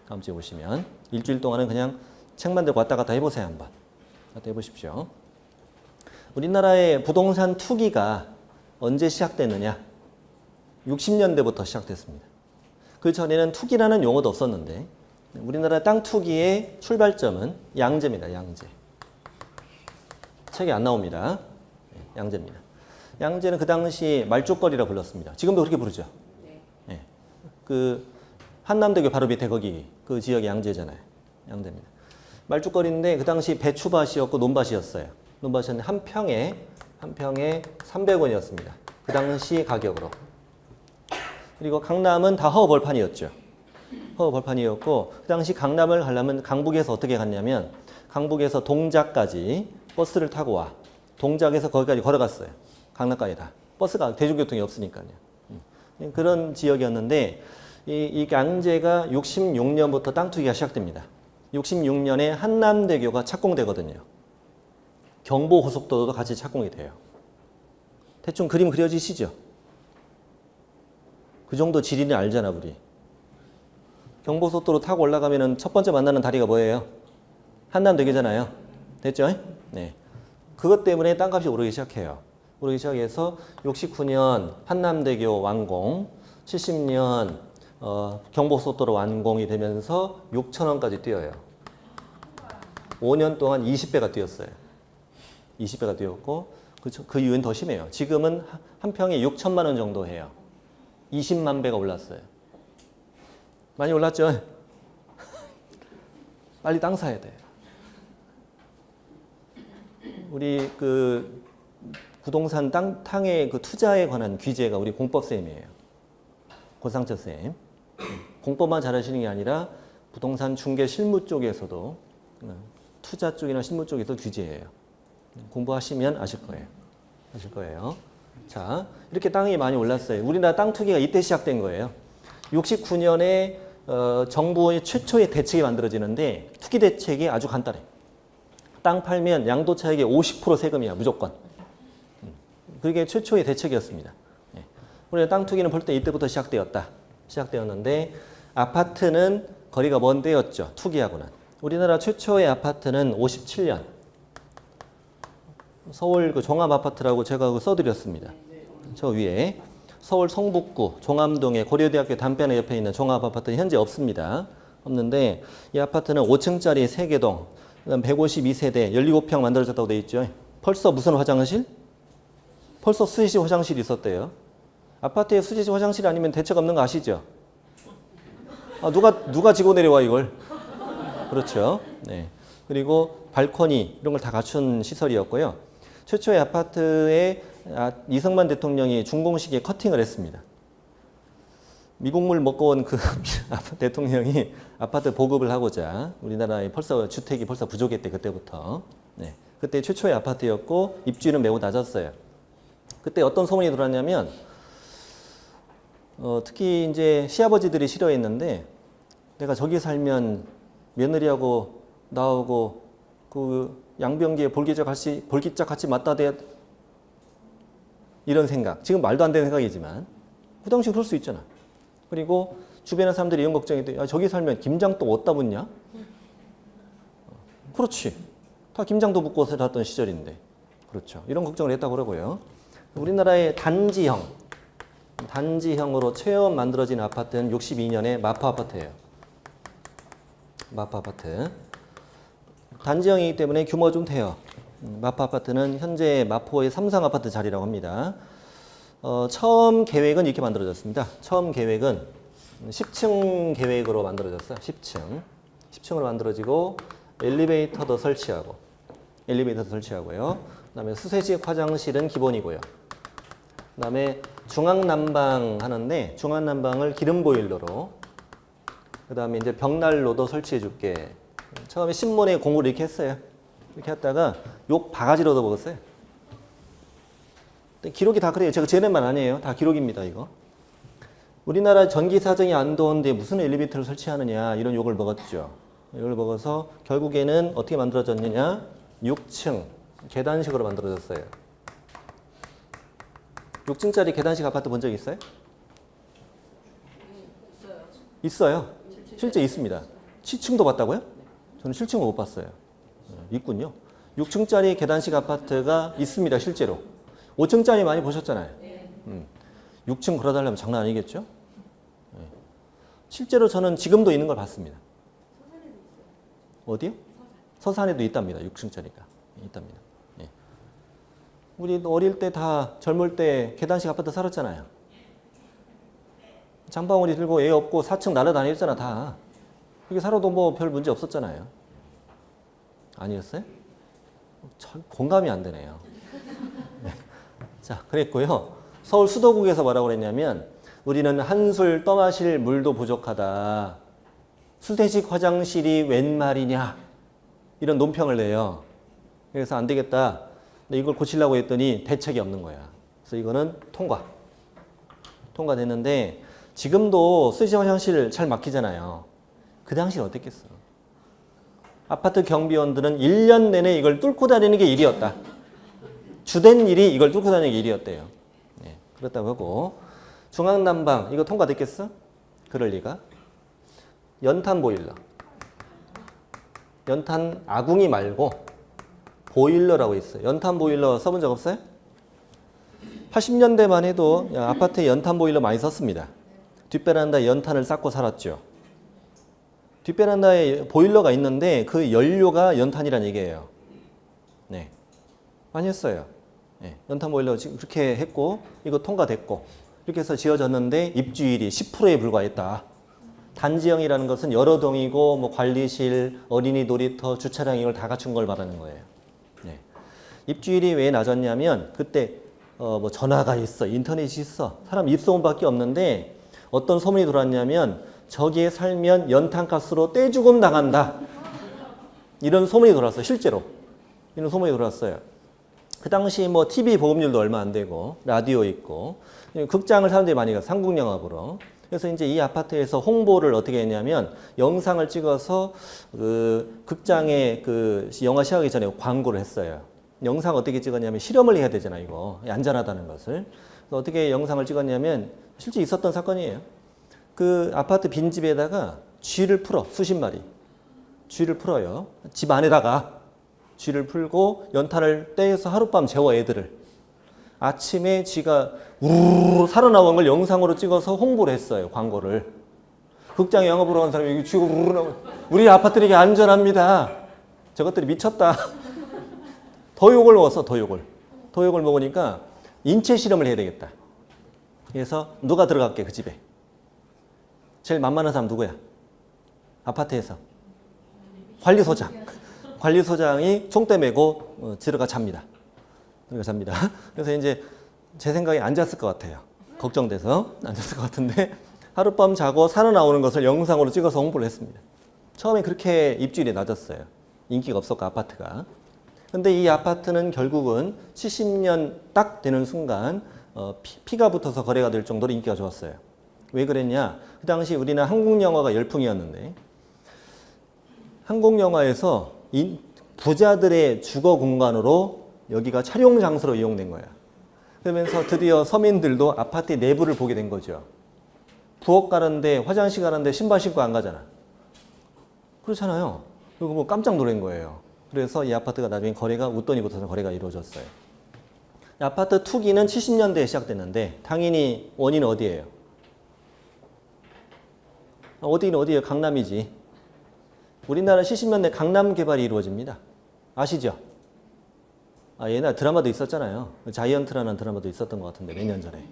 다음 주에 오시면 일주일 동안은 그냥 책만 들고 왔다 갔다 해보세요. 한번 갔다 해보십시오. 우리나라의 부동산 투기가 언제 시작됐느냐? 60년대부터 시작됐습니다. 그 전에는 투기라는 용어도 없었는데 우리나라 땅 투기의 출발점은 양재입니다. 양재. 책에 안 나옵니다. 양재입니다. 양재는 그 당시 말죽거리라 불렀습니다. 지금도 그렇게 부르죠. 네. 그 한남대교 바로 밑에 거기 그 지역이 양재잖아요. 양재입니다. 말죽거리인데 그 당시 배추밭이었고 논밭이었어요. 논밭이었는데 한 평에 300원이었습니다. 그 당시 가격으로. 그리고 강남은 다 허허벌판이었죠. 허허벌판이었고 그 당시 강남을 가려면 강북에서 어떻게 갔냐면 강북에서 동작까지 버스를 타고 와. 동작에서 거기까지 걸어갔어요. 강남까지 다. 버스가 대중교통이 없으니까요. 그런 지역이었는데 이 양재가 66년부터 땅 투기가 시작됩니다. 66년에 한남대교가 착공되거든요. 경부고속도로도 같이 착공이 돼요. 대충 그림 그려지시죠? 그 정도 지리는 알잖아, 우리. 경부고속도로 타고 올라가면 첫 번째 만나는 다리가 뭐예요? 한남대교잖아요. 됐죠? 네. 그것 때문에 땅값이 오르기 시작해요. 오르기 시작해서 69년 한남대교 완공, 70년 경부고속도로 완공이 되면서 6,000원까지 뛰어요. 5년 동안 20배가 뛰었어요. 20배가 뛰었고 그 이후엔 더 심해요. 지금은 한 평에 6천만 원 정도 해요. 20만 배가 올랐어요. 많이 올랐죠? 빨리 땅 사야 돼요. 우리 그 부동산 땅의 그 투자에 관한 규제가 우리 공법쌤이에요. 고상철 쌤. 공법만 잘하시는 게 아니라 부동산 중개 실무 쪽에서도 투자 쪽이나 실무 쪽에서 규제예요. 공부하시면 아실 거예요. 아실 거예요. 자, 이렇게 땅이 많이 올랐어요. 우리나라 땅 투기가 이때 시작된 거예요. 69년에 정부의 최초의 대책이 만들어지는데 투기 대책이 아주 간단해. 땅 팔면 양도차익의 50% 세금이야, 무조건. 그게 최초의 대책이었습니다. 우리가 땅 투기는 볼 때 이때부터 시작되었는데 아파트는 거리가 먼 데였죠. 투기하고는. 우리나라 최초의 아파트는 57년. 서울 그 종합아파트라고 제가 그거 써드렸습니다. 저 위에 서울 성북구 종암동에 고려대학교 담벼락 옆에 있는 종합아파트는 현재 없습니다. 없는데 이 아파트는 5층짜리 3개동, 그다음 152세대, 17평 만들어졌다고 돼 있죠. 벌써 무슨 화장실? 벌써 수제식 화장실이 있었대요. 아파트에 수제식 화장실 아니면 대책 없는 거 아시죠? 아, 누가 지고 내려와 이걸? 그렇죠. 네. 그리고 발코니 이런 걸 다 갖춘 시설이었고요. 최초의 아파트에 이승만 대통령이 준공식에 커팅을 했습니다. 미국물 먹고 온 그 대통령이 아파트 보급을 하고자 우리나라에 벌써 주택이 벌써 부족했대 그때부터. 네. 그때 최초의 아파트였고 입지는 매우 낮았어요. 그때 어떤 소문이 돌았냐면 특히 이제 시아버지들이 싫어했는데 내가 저기 살면 며느리하고 나오고 그 양변기에 볼기짝 같이 맞다 대 이런 생각. 지금 말도 안 되는 생각이지만 그 당시 그럴 수 있잖아. 그리고 주변의 사람들이 이런 걱정이 돼. 야, 저기 살면 김장 또 어디다 붙냐? 그렇지. 다 김장도 묻고 살았던 시절인데. 그렇죠. 이런 걱정을 했다고 그러고요. 우리나라의 단지형으로 처음 만들어진 아파트는 62년에 마포 아파트예요. 마포 아파트. 단지형이기 때문에 규모가 좀 돼요. 마포 아파트는 현재 마포의 삼성 아파트 자리라고 합니다. 처음 계획은 이렇게 만들어졌습니다. 처음 계획은 10층 계획으로 만들어졌어요. 10층으로 만들어지고 엘리베이터도 설치하고요. 그다음에 수세식 화장실은 기본이고요. 그다음에 중앙난방 하는데 중앙난방을 기름 보일러로 그다음에 이제 벽난로도 설치해 줄게. 처음에 신문에 공고를 이렇게 했어요. 이렇게 했다가 욕 바가지로 얻어먹었어요. 기록이 다 그래요. 제가 지어낸 말 아니에요. 다 기록입니다, 이거. 우리나라 전기 사정이 안 좋은데 무슨 엘리베이터를 설치하느냐 이런 욕을 먹었죠. 욕을 먹어서 결국에는 어떻게 만들어졌느냐? 6층 계단식으로 만들어졌어요. 6층짜리 계단식 아파트 본 적 있어요? 있어요. 실제 있습니다. 7층도 봤다고요? 저는 7층은 못 봤어요. 있군요. 6층짜리 계단식 아파트가 있습니다. 실제로. 5층짜리 많이 보셨잖아요. 6층 걸어달라면 장난 아니겠죠? 실제로 저는 지금도 있는 걸 봤습니다. 어디요? 서산에도 있답니다. 6층짜리가. 있답니다. 예. 우리 어릴 때 다 젊을 때 계단식 아파트 살았잖아요. 장바구니 들고 애 없고 4층 날아다녔잖아, 다. 그렇게 살아도 뭐 별 문제 없었잖아요. 아니었어요? 참 공감이 안 되네요. 자, 그랬고요. 서울 수도국에서 뭐라고 그랬냐면 우리는 한술 떠마실 물도 부족하다. 수세식 화장실이 웬 말이냐. 이런 논평을 내요. 그래서 안 되겠다. 근데 이걸 고치려고 했더니 대책이 없는 거야. 그래서 이거는 통과됐는데 지금도 수세식 화장실 잘 막히잖아요. 그 당시는 어땠겠어? 아파트 경비원들은 1년 내내 이걸 뚫고 다니는 게 일이었다. 주된 일이 이걸 뚫고 다니는 게 일이었대요. 네, 그렇다고 하고 중앙난방 이거 통과됐겠어? 그럴 리가. 연탄 보일러. 연탄 아궁이 말고 보일러라고 있어요. 연탄 보일러 써본 적 없어요? 80년대만 해도 아파트에 연탄 보일러 많이 썼습니다. 뒷베란다에 연탄을 쌓고 살았죠. 뒷베란다에 보일러가 있는데 그 연료가 연탄이란 얘기예요. 네, 많이 했어요. 네, 연탄 보일러 지금 그렇게 했고 이거 통과됐고 이렇게 해서 지어졌는데 입주율이 10%에 불과했다. 단지형이라는 것은 여러 동이고 뭐 관리실, 어린이 놀이터, 주차장 이걸 다 갖춘 걸 말하는 거예요. 네. 입주율이 왜 낮았냐면 그때 뭐 전화가 있어, 인터넷이 있어, 사람 입소문밖에 없는데 어떤 소문이 돌았냐면 저기에 살면 연탄가스로 떼죽음 당한다. 이런 소문이 돌았어요. 실제로. 이런 소문이 돌았어요. 그 당시 뭐 TV 보급률도 얼마 안 되고 라디오 있고 극장을 사람들이 많이 가서 한국영화 보러. 그래서 이제 이 아파트에서 홍보를 어떻게 했냐면 영상을 찍어서 그 극장에 그 영화 시작하기 전에 광고를 했어요. 영상 어떻게 찍었냐면 실험을 해야 되잖아요. 이거 얌전하다는 것을. 그래서 어떻게 영상을 찍었냐면 실제 있었던 사건이에요. 그 아파트 빈집에다가 쥐를 풀어. 수십 마리. 쥐를 풀어요. 집 안에다가 쥐를 풀고 연탄을 떼서 하룻밤 재워 애들을. 아침에 쥐가 우르르 살아나온 걸 영상으로 찍어서 홍보를 했어요. 광고를. 극장에 영화 보러 간 사람이 여기 쥐가 우르르 나오고 우리 아파트는 이게 안전합니다. 저것들이 미쳤다. 더 욕을 먹었어. 더 욕을 먹으니까 인체 실험을 해야 되겠다. 그래서 누가 들어갈게 그 집에. 제일 만만한 사람 누구야? 아파트에서. 관리소장. 관리소장이 총대 메고 들어가 잡니다. 그래서 이제 제 생각에 앉았을 것 같아요. 걱정돼서 앉았을 것 같은데 하룻밤 자고 살아나오는 것을 영상으로 찍어서 홍보를 했습니다. 처음에 그렇게 입주율이 낮았어요. 인기가 없었고 아파트가. 근데 이 아파트는 결국은 70년 딱 되는 순간 피가 붙어서 거래가 될 정도로 인기가 좋았어요. 왜 그랬냐? 그 당시 우리는 한국 영화가 열풍이었는데 한국 영화에서 부자들의 주거 공간으로 여기가 촬영 장소로 이용된 거야. 그러면서 드디어 서민들도 아파트 내부를 보게 된 거죠. 부엌 가는데 화장실 가는데 신발 신고 안 가잖아. 그렇잖아요. 그리고 뭐 깜짝 놀란 거예요. 그래서 이 아파트가 나중에 거래가 웃돈이 붙어서 거래가 이루어졌어요. 아파트 투기는 70년대에 시작됐는데 당연히 원인은 어디예요? 어디예요? 강남이지. 우리나라 70년대 강남 개발이 이루어집니다. 아시죠? 옛날 드라마도 있었잖아요. 자이언트라는 드라마도 있었던 것 같은데 몇 년 전에.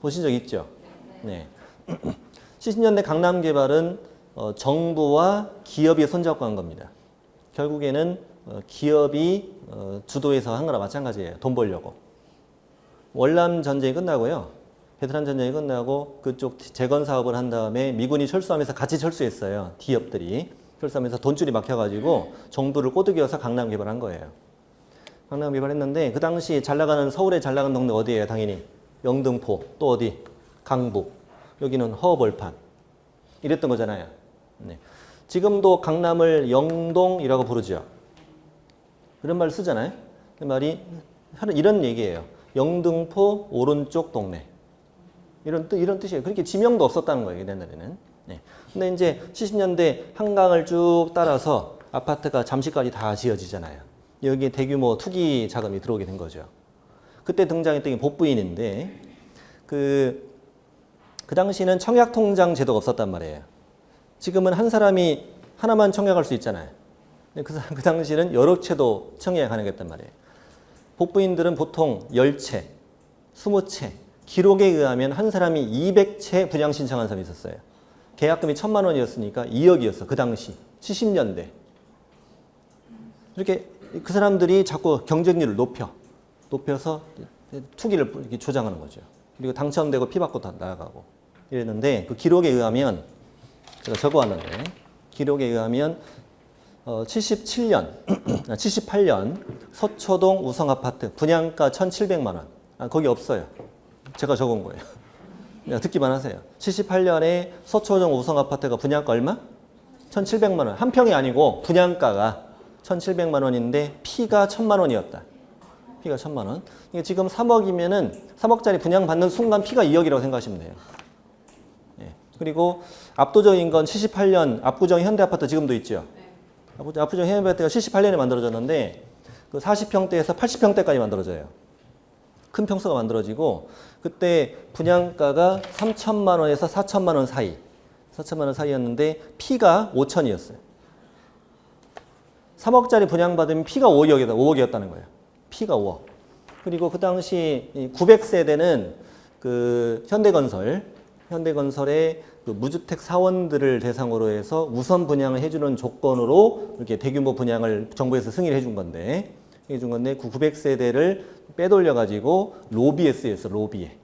보신 적 있죠? 네. 70년대 강남 개발은 정부와 기업이 손잡고 한 겁니다. 결국에는 기업이 주도해서 한 거나 마찬가지예요. 돈 벌려고. 월남 전쟁이 끝나고요. 베트남 전쟁이 끝나고 그쪽 재건 사업을 한 다음에 미군이 철수하면서 같이 철수했어요. 기업들이. 철수하면서 돈줄이 막혀가지고 정부를 꼬드겨서 강남 개발한 거예요. 강남 개발했는데 그 당시 잘 나가는 서울에 잘 나가는 동네 어디예요? 당연히 영등포, 또 어디? 강북, 여기는 허벌판 이랬던 거잖아요. 네. 지금도 강남을 영동이라고 부르죠. 그런 말 쓰잖아요. 그 말이 이런 얘기예요. 영등포 오른쪽 동네. 이런 뜻이에요. 그렇게 지명도 없었다는 거예요. 옛날에는. 네. 근데 이제 70년대 한강을 쭉 따라서 아파트가 잠시까지 다 지어지잖아요. 여기에 대규모 투기 자금이 들어오게 된 거죠. 그때 등장했던 게 복부인인데 그 당시에는 청약통장 제도가 없었단 말이에요. 지금은 한 사람이 하나만 청약할 수 있잖아요. 근데 그 당시에는 여러 채도 청약이 가능했단 말이에요. 복부인들은 보통 10채, 20채, 기록에 의하면 한 사람이 200채 분양 신청한 사람이 있었어요. 계약금이 1,000만 원이었으니까 2억이었어. 그 당시 70년대. 이렇게 그 사람들이 자꾸 경쟁률을 높여서 투기를 이렇게 조장하는 거죠. 그리고 당첨되고 피받고 다 나아가고 이랬는데 그 기록에 의하면 제가 적어왔는데 기록에 의하면 78년 서초동 우성아파트 분양가 1,700만 원. 거기 없어요. 제가 적은 거예요. 그냥 듣기만 하세요. 78년에 서초동 우성아파트가 분양가 얼마? 1,700만 원. 한 평이 아니고 분양가가 1,700만 원인데 피가 1,000만 원이었다. 피가 1,000만 원. 이게 지금 3억이면은 3억짜리 분양받는 순간 피가 2억이라고 생각하시면 돼요. 예. 그리고 압도적인 건 78년 압구정 현대아파트 지금도 있죠. 압구정 현대아파트가 78년에 만들어졌는데 그 40평대에서 80평대까지 만들어져요. 큰 평수가 만들어지고 그때 분양가가 3천만 원에서 4천만 원 사이. 4천만 원 사이였는데 피가 5천이었어요. 3억짜리 분양받으면 피가 5억이었다는 거예요. 피가 5억. 그리고 그 당시 900세대는 그 현대건설의 그 무주택 사원들을 대상으로 해서 우선 분양을 해주는 조건으로 이렇게 대규모 분양을 정부에서 승인을 해준 건데, 그 900세대를 빼돌려가지고 로비에 쓰였어, 로비에.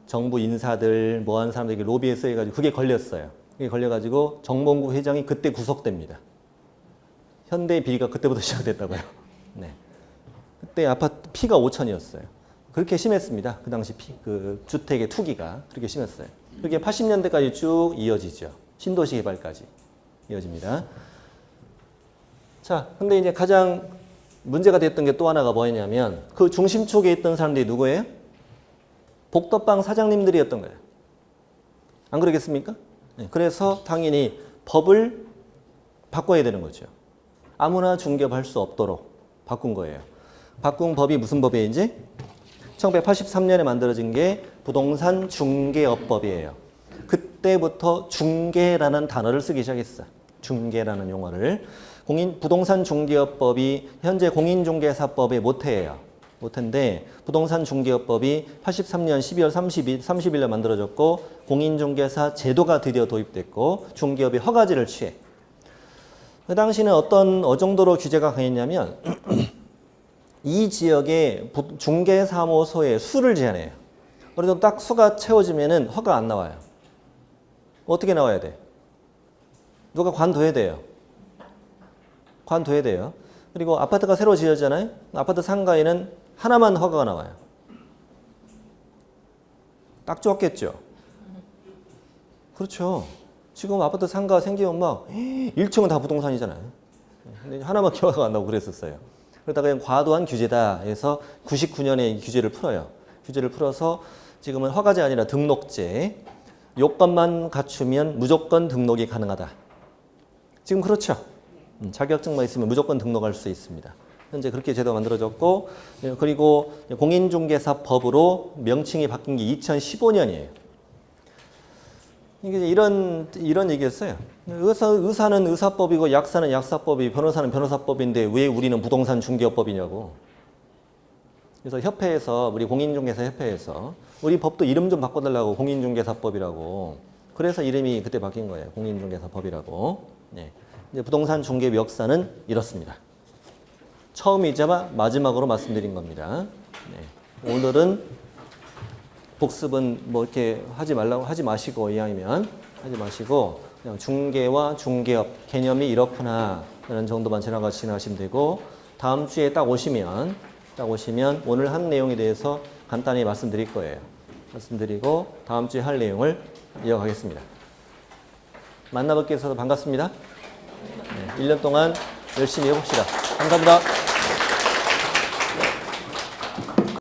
정부 인사들, 뭐하는 사람들이 로비에 쓰여가지고 그게 걸렸어요. 그게 걸려가지고 정몽구 회장이 그때 구속됩니다. 현대 비리가 그때부터 시작됐다고요. 네. 그때 아파트 피가 5천이었어요. 그렇게 심했습니다. 그 당시 그 주택의 투기가 그렇게 심했어요. 그게 80년대까지 쭉 이어지죠. 신도시 개발까지 이어집니다. 자, 근데 이제 가장 문제가 됐던 게 또 하나가 뭐였냐면 그 중심 쪽에 있던 사람들이 누구예요? 복덕방 사장님들이었던 거예요. 안 그러겠습니까? 네. 그래서 당연히 법을 바꿔야 되는 거죠. 아무나 중개업할 수 없도록 바꾼 거예요. 바꾼 법이 무슨 법이에요, 이제? 1983년에 만들어진 게 부동산 중개업법이에요. 그때부터 중개라는 단어를 쓰기 시작했어. 중개라는 용어를. 부동산 중개업법이 현재 공인중개사법의 모태예요. 모태인데 부동산 중개업법이 83년 12월 30일에 만들어졌고 공인중개사 제도가 드디어 도입됐고 중개업이 허가제를 취해. 그 당시는 어느 정도로 규제가 강했냐면 이 지역의 중개사무소에 수를 제한해요. 그래도 딱 수가 채워지면은 허가 안 나와요. 어떻게 나와야 돼? 누가 관둬야 돼요. 관둬야 돼요. 그리고 아파트가 새로 지어지잖아요. 아파트 상가에는 하나만 허가가 나와요. 딱 좋았겠죠. 그렇죠. 지금 아파트 상가 생기면 막 1층은 다 부동산이잖아요. 근데 하나만 허가가 안 나오고 그랬었어요. 그러다가 과도한 규제다 해서 99년에 이 규제를 풀어요. 규제를 풀어서 지금은 허가제 아니라 등록제. 요건만 갖추면 무조건 등록이 가능하다. 지금 그렇죠. 자격증만 있으면 무조건 등록할 수 있습니다. 현재 그렇게 제도가 만들어졌고 그리고 공인중개사법으로 명칭이 바뀐 게 2015년이에요. 이게 이런 얘기였어요. 의사는 의사법이고 약사는 약사법이 변호사는 변호사법인데 왜 우리는 부동산 중개업법이냐고. 그래서 협회에서 우리 공인중개사 협회에서 우리 법도 이름 좀 바꿔달라고 공인중개사법이라고. 그래서 이름이 그때 바뀐 거예요. 공인중개사법이라고. 네. 이제 부동산 중개업 역사는 이렇습니다. 처음이자 마지막으로 말씀드린 겁니다. 네. 오늘은 복습은 뭐 이렇게 하지 마시고 이왕이면 하지 마시고 그냥 중개와 중개업 개념이 이렇구나 라는 정도만 지나가시면 되고 다음 주에 딱 오시면 오늘 한 내용에 대해서 간단히 말씀드릴 거예요. 말씀드리고 다음 주에 할 내용을 이어가겠습니다. 만나뵙게 해서 반갑습니다. 네, 1년 동안 열심히 해봅시다. 감사합니다.